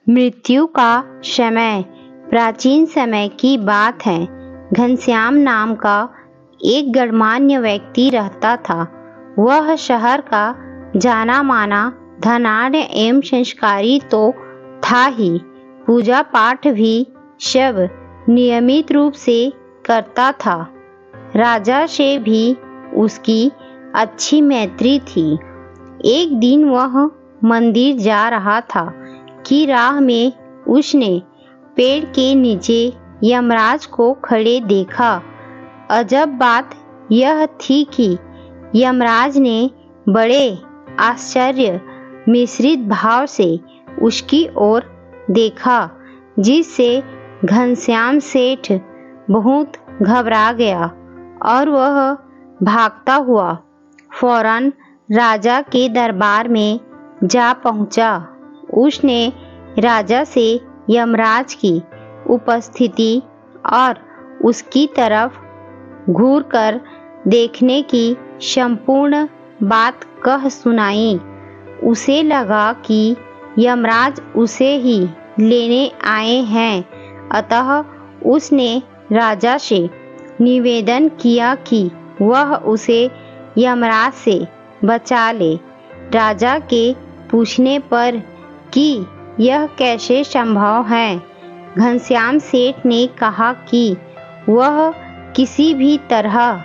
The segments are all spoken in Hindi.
मृत्यु का समय प्राचीन समय की बात है। घनश्याम नाम का एक गणमान्य व्यक्ति रहता था। वह शहर का जाना माना धनाढ्य एवं संस्कारी तो था ही, पूजा पाठ भी सब नियमित रूप से करता था। राजा से भी उसकी अच्छी मैत्री थी। एक दिन वह मंदिर जा रहा था कि राह में उसने पेड़ के नीचे यमराज को खड़े देखा। अजब बात यह थी कि यमराज ने बड़े आश्चर्य मिश्रित भाव से उसकी ओर देखा, जिससे घनश्याम सेठ बहुत घबरा गया और वह भागता हुआ फौरन राजा के दरबार में जा पहुंचा। उसने राजा से यमराज की उपस्थिति और उसकी तरफ घूरकर देखने की संपूर्ण बात कह सुनाई। उसे लगा कि यमराज उसे ही लेने आए हैं, अतः उसने राजा से निवेदन किया कि वह उसे यमराज से बचा ले। राजा के पूछने पर कि यह कैसे संभव है, घनश्याम सेठ ने कहा कि वह किसी भी तरह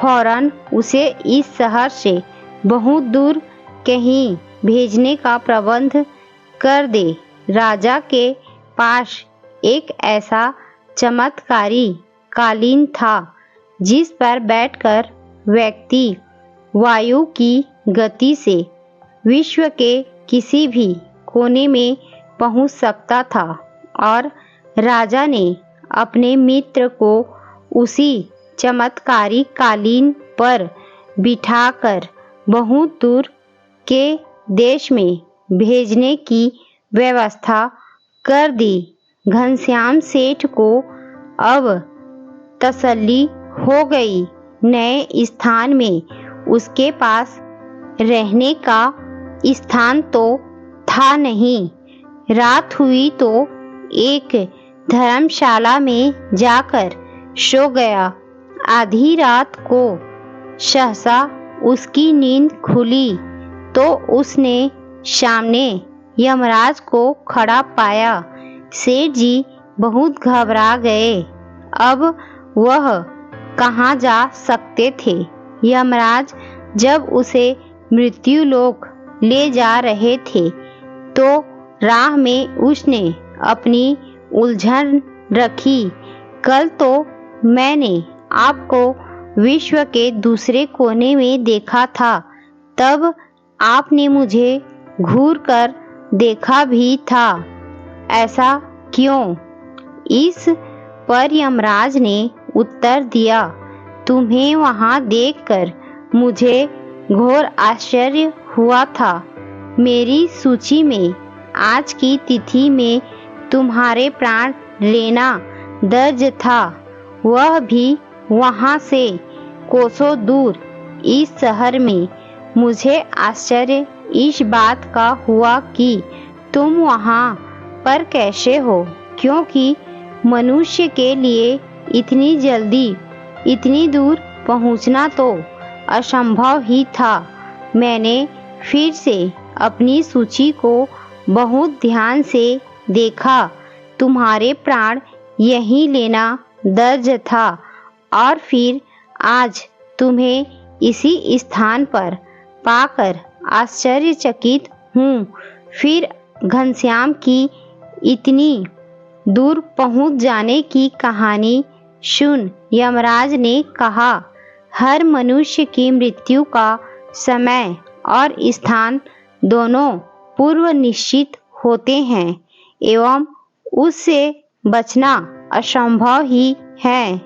फौरन उसे इस शहर से बहुत दूर कहीं भेजने का प्रबंध कर दे। राजा के पास एक ऐसा चमत्कारी कालीन था जिस पर बैठकर व्यक्ति वायु की गति से विश्व के किसी भी कोने में पहुंच सकता था, और राजा ने अपने मित्र को उसी चमत्कारी कालीन पर बिठाकर बहुत दूर के देश में भेजने की व्यवस्था कर दी। घनश्याम सेठ को अब तसल्ली हो गई। नए स्थान में उसके पास रहने का स्थान तो था नहीं। रात हुई तो एक धर्मशाला में जाकर सो गया। आधी रात को सहसा उसकी नींद खुली तो उसने सामने यमराज को खड़ा पाया। सेठ जी बहुत घबरा गए। अब वह कहाँ जा सकते थे। यमराज जब उसे मृत्युलोक ले जा रहे थे तो राह में उसने अपनी उलझन रखी। कल तो मैंने आपको विश्व के दूसरे कोने में देखा था, तब आपने मुझे घूरकर देखा भी था, ऐसा क्यों? इस पर यमराज ने उत्तर दिया, तुम्हें वहां देखकर मुझे घोर आश्चर्य हुआ था। मेरी सूची में आज की तिथि में तुम्हारे प्राण लेना दर्ज था, वह भी वहां से कोसों दूर इस शहर में। मुझे आश्चर्य इस बात का हुआ कि तुम वहां पर कैसे हो, क्योंकि मनुष्य के लिए इतनी जल्दी इतनी दूर पहुंचना तो असंभव ही था। मैंने फिर से अपनी सूची को बहुत ध्यान से देखा। तुम्हारे प्राण यहीं लेना दर्ज था और फिर आज तुम्हें इसी स्थान पर पाकर आश्चर्यचकित हूँ। फिर घनश्याम की इतनी दूर पहुँच जाने की कहानी सुन यमराज ने कहा, हर मनुष्य की मृत्यु का समय और स्थान दोनों पूर्व निश्चित होते हैं एवं उससे बचना असंभव ही है।